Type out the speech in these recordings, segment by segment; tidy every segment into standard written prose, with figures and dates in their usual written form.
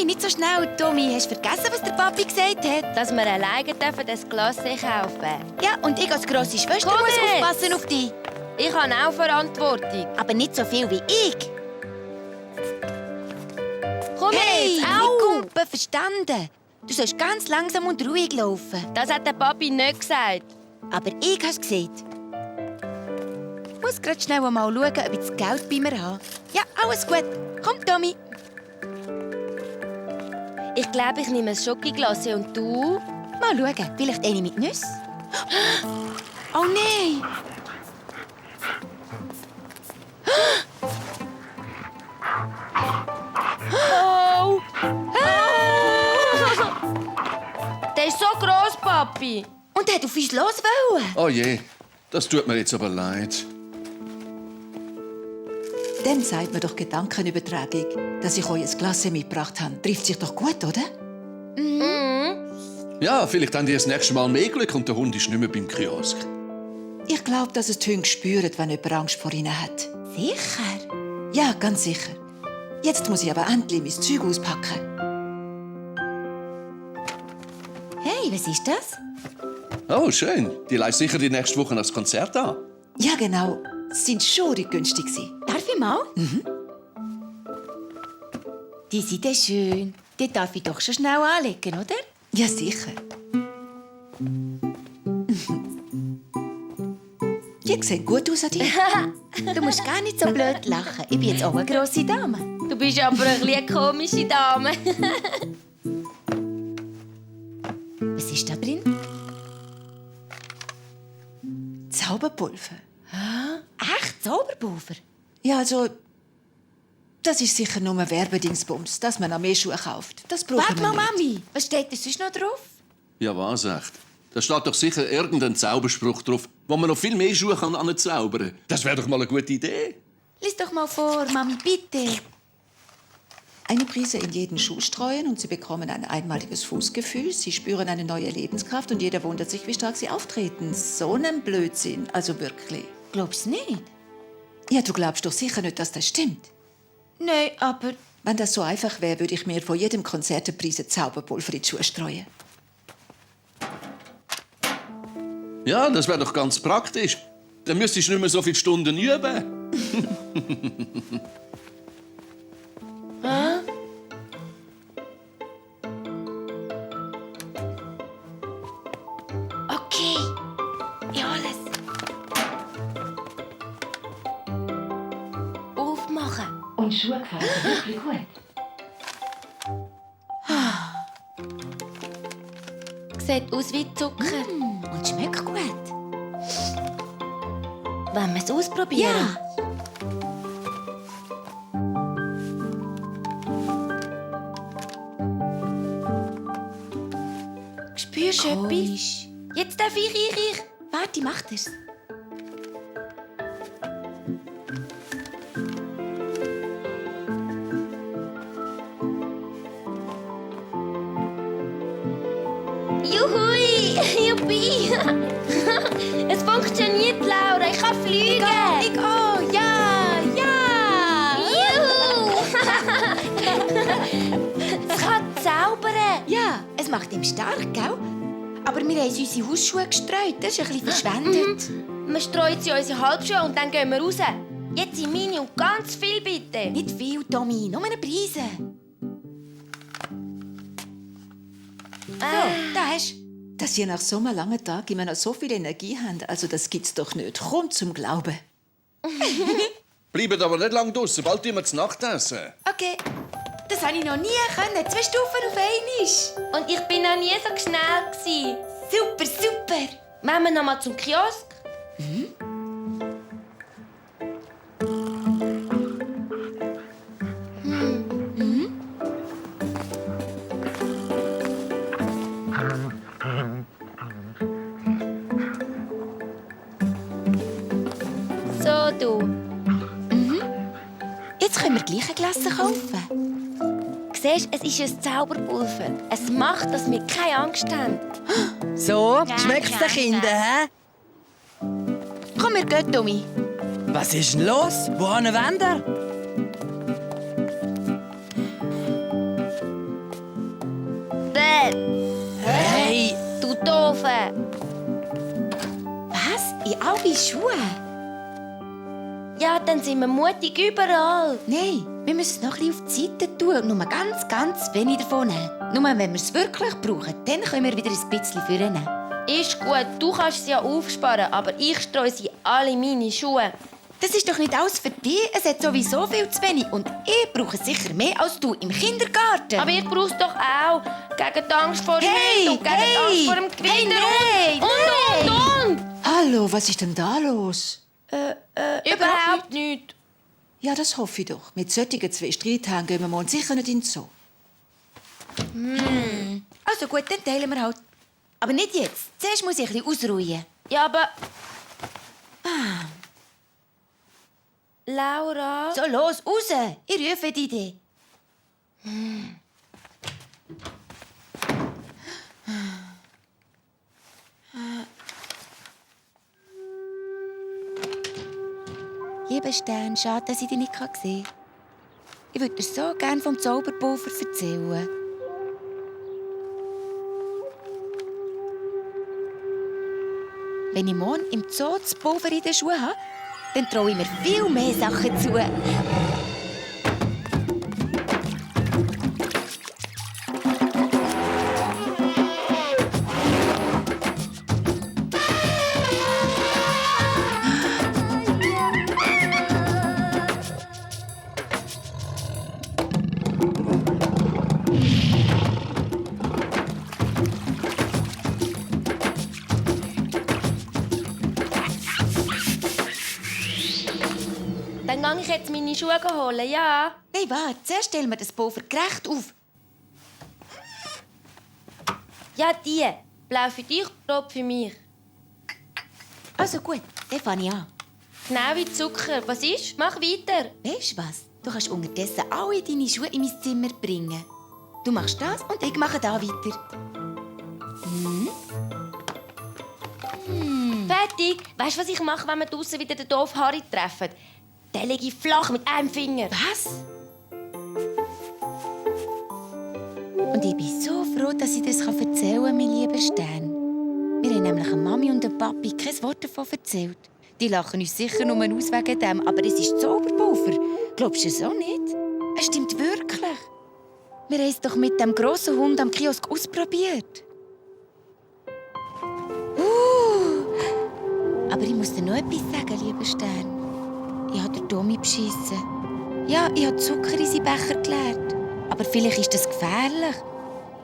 Hey, nicht so schnell, Tommy. Hast du vergessen, was der Papi gesagt hat? Dass wir alleine das Glacé kaufen. Ja, und ich als grosse Schwester Komm muss jetzt. aufpassen auf dich. Ich habe auch Verantwortung. Aber nicht so viel wie ich. Komm Hey, jetzt, mit au! Kumpen, verstanden. Du sollst ganz langsam und ruhig laufen. Das hat der Papi nicht gesagt. Aber ich habe es gesagt. Ich muss gerade schnell mal schauen, ob ich das Geld bei mir habe. Ja, alles gut. Komm, Tommy. Ich glaube, ich nehme ein Schokoglacé und du? Mal schauen. Vielleicht eine mit Nüsse? Oh nein! Oh! Der ist so gross, Papi. Und er hat auf uns los wollen. Oh je, das tut mir jetzt aber leid. Dann sagt mir doch Gedankenübertragung, dass ich euch ein Glas mitgebracht habe. Trifft sich doch gut, oder? Ja, vielleicht haben die das nächste Mal mehr Glück und der Hund ist nicht mehr beim Kiosk. Ich glaube, dass es die Hunde spüren, wenn jemand Angst vor ihnen hat. Sicher? Ja, ganz sicher. Jetzt muss ich aber endlich mein Zeug auspacken. Hey, was ist das? Oh, schön. Die leist sicher die nächste Woche das Konzert an. Ja, genau. Sie sind schon günstig. Darf ich mal? Die sind ja schön. Die darf ich doch schon schnell anlegen, oder? Ja, sicher. Die sehen gut aus an dir. Du musst gar nicht so blöd lachen. Ich bin jetzt auch eine grosse Dame. Du bist aber ein bisschen eine komische Dame. Was ist da drin? Zauberpulver. Echt Zauberpulver? Ja, also... Das ist sicher nur ein Werbedingsbums, dass man noch mehr Schuhe kauft. Das brauchen Warte wir mal, nicht. Mami. Was steht da sonst noch drauf? Ja, was echt? Da steht doch sicher irgendein Zauberspruch drauf, wo man noch viel mehr Schuhe anzaubern kann. Das wäre doch mal eine gute Idee. Lies doch mal vor, Mami, bitte. Eine Prise in jeden Schuh streuen und Sie bekommen ein einmaliges Fußgefühl. Sie spüren eine neue Lebenskraft und jeder wundert sich, wie stark Sie auftreten. So ein Blödsinn, also wirklich. Glaubst du nicht? Ja, du glaubst doch sicher nicht, dass das stimmt. Nein, aber... Wenn das so einfach wäre, würde ich mir vor jedem Konzert eine Prise Zauberpulver in die Schuhe streuen. Ja, das wäre doch ganz praktisch. Dann müsstest du nicht mehr so viele Stunden üben. Okay. Ja, alles. Aufmachen. Und Schuhe gefallen dir wirklich gut. Sieht aus wie Zucker. Und schmeckt gut. Wollen wir es ausprobieren? Ja. Spürst du etwas? Komisch. Jetzt darf ich. Warte, mach das. Juhui! Juppie! Es funktioniert, Laura. Ich kann fliegen. Ich auch. Ja, ja. Juhu! Es kann zaubern. Ja, es macht ihm stark, gell? Aber wir haben unsere Hausschuhe gestreut. Das ist ein bisschen verschwendet. Wir streuen sie in unsere Halbschuhe und dann gehen wir raus. Jetzt sind meine und ganz viel, bitte. Nicht viel, Tommy. Nur eine Prise. So, da hast du. Dass ihr nach so einem langen Tag immer noch so viel Energie habt, also das gibt's doch nicht. Kommt zum Glauben. Bleibt aber nicht lang draussen, bald tun wir zu Nacht essen. Okay. Das habe ich noch nie können. 2 Stufen auf einmal. Und ich bin noch nie so schnell gewesen. Super, super. Wollen wir noch mal zum Kiosk? So, du. Jetzt können wir gleich ein Glas kaufen. Siehst, es ist ein Zauberpulver. Es macht, dass wir keine Angst haben. So, schmeckt's den Kindern, hä? Komm, wir gehen, Tommy. Was ist denn los? Wohin wollen ihr? Deine Schuhe? Ja, dann sind wir mutig überall. Nein, wir müssen es noch ein bisschen auf die Seite tun und nur ganz wenig davon nehmen. Nur wenn wir es wirklich brauchen, dann können wir wieder ein bisschen vornehmen. Ist gut, du kannst sie ja aufsparen, aber ich streue sie alle in meine Schuhe. Das ist doch nicht alles für dich. Es hat sowieso viel zu wenig. Und ich brauche sicher mehr als du im Kindergarten. Aber ich brauche es doch auch. Gegen die Angst vor dem Hey, Wind und gegen die Angst vor dem Gewitter hey, und. Hallo, was ist denn da los? Überhaupt nicht. Ja, das hoffe ich doch. Mit solchen 2 Streithähnen gehen wir morgen sicher nicht in den Zoo. Also gut, dann teilen wir halt. Aber nicht jetzt. Zuerst muss ich ein bisschen ausruhen. Ja, aber... Laura... So, los, raus. Ich rufe dich. Lieber Stern, schade, dass ich dich nicht sehen kann. Ich würde dir so gerne vom Zauberpulver erzählen. Wenn ich morgen im Zoo das Pulver in den Schuhen habe, dann traue ich mir viel mehr Sachen zu. Dann gehe ich jetzt meine Schuhe holen, ja? Nein, warte, zuerst stellen wir das Pulver gerecht auf. Ja, die. Blau für dich, rot für mich. Also gut, dann fange ich an. Genau wie Zucker. Was ist? Mach weiter. Weißt du was? Du kannst unterdessen alle deine Schuhe in mein Zimmer bringen. Du machst das und ich mache da weiter. Fertig. Weißt du, was ich mache, wenn wir draußen wieder den doofen Harry treffen? Den lege ich flach mit einem Finger. Was? Und ich bin so froh, dass ich das erzählen kann, mein lieber Stern. Wir haben nämlich eine Mami und ein Papi kein Wort davon erzählt. Die lachen uns sicher nur aus wegen dem, aber es ist Zauberpulver. Glaubst du es auch nicht? Es stimmt wirklich. Wir haben es doch mit dem grossen Hund am Kiosk ausprobiert. Aber ich muss dir noch etwas sagen, lieber Stern. Ich habe den Tommy beschissen. Ja, ich habe Zucker in seinen Becher geleert. Aber vielleicht ist das gefährlich.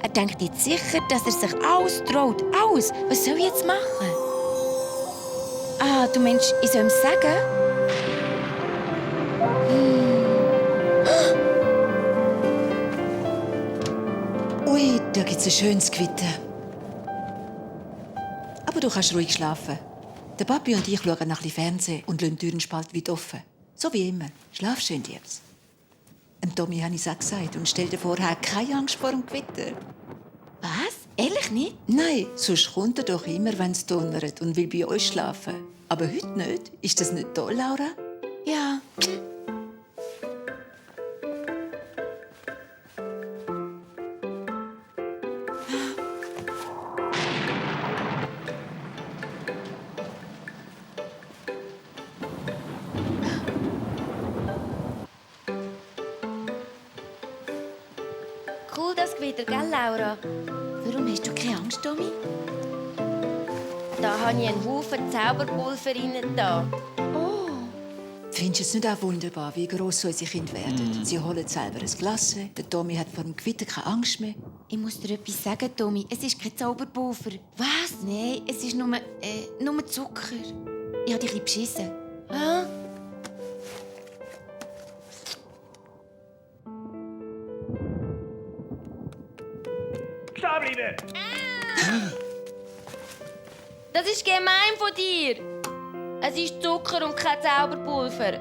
Er denkt jetzt sicher, dass er sich alles traut. Alles. Was soll ich jetzt machen? Ah, du meinst, ich soll ihm sagen? Ui, da gibt's ein schönes Gewitter. Aber du kannst ruhig schlafen. Der Papi und ich schauen nach Fernsehen und lassen die Türen spalt weit offen. So wie immer. Schlaf schön, Liebes. Dem Tommy habe ich es auch gesagt und stell dir vorher keine Angst vor dem Gewitter. Was? Ehrlich nicht? Nein, sonst kommt er doch immer, wenn es donnert und will bei euch schlafen. Aber heute nicht. Ist das nicht toll, Laura? Ja. Cool, das Gewitter, gell, Laura? Warum hast du keine Angst, Tommy? Da habe ich einen Haufen Zauberpulver rein da. Findest du es nicht auch wunderbar, wie gross unsere Kinder werden? Sie holen selber ein Glas. Der Tommy hat vor dem Gewitter keine Angst mehr. Ich muss dir etwas sagen, Tommy. Es ist kein Zauberpulver. Was? Nein, es ist nur Zucker. Ich habe dich ein bisschen beschissen. Ah? Stehen bleiben! Das ist gemein von dir. Es ist Zucker und kein Zauberpulver.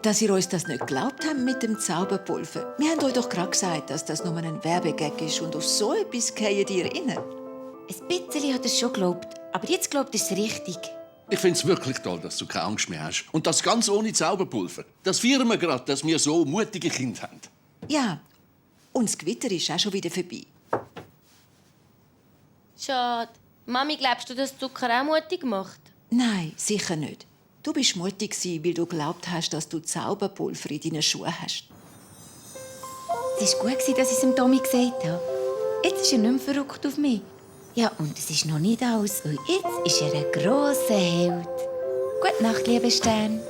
Dass ihr uns das nicht geglaubt habt mit dem Zauberpulver. Wir haben euch doch gerade gesagt, dass das nur ein Werbegag ist und auf so etwas fallt ihr rein. Ein bisschen hat es schon geglaubt. Aber jetzt glaubt es richtig. Ich finde es wirklich toll, dass du keine Angst mehr hast. Und das ganz ohne Zauberpulver. Das feiern wir gerade, dass wir so mutige Kinder haben. Ja, und das Gewitter ist auch schon wieder vorbei. Schade. Mami, glaubst du, dass Zucker auch mutig macht? Nein, sicher nicht. Du bist mutig gewesen, weil du glaubt hast, dass du Zauberpulver in deinen Schuhen hast. Es war gut, dass ich es dem Tommy gesagt habe. Jetzt ist er nicht mehr verrückt auf mich. Ja, und es ist noch nicht alles, weil jetzt ist er ein grosser Held. Gute Nacht, lieber Stern.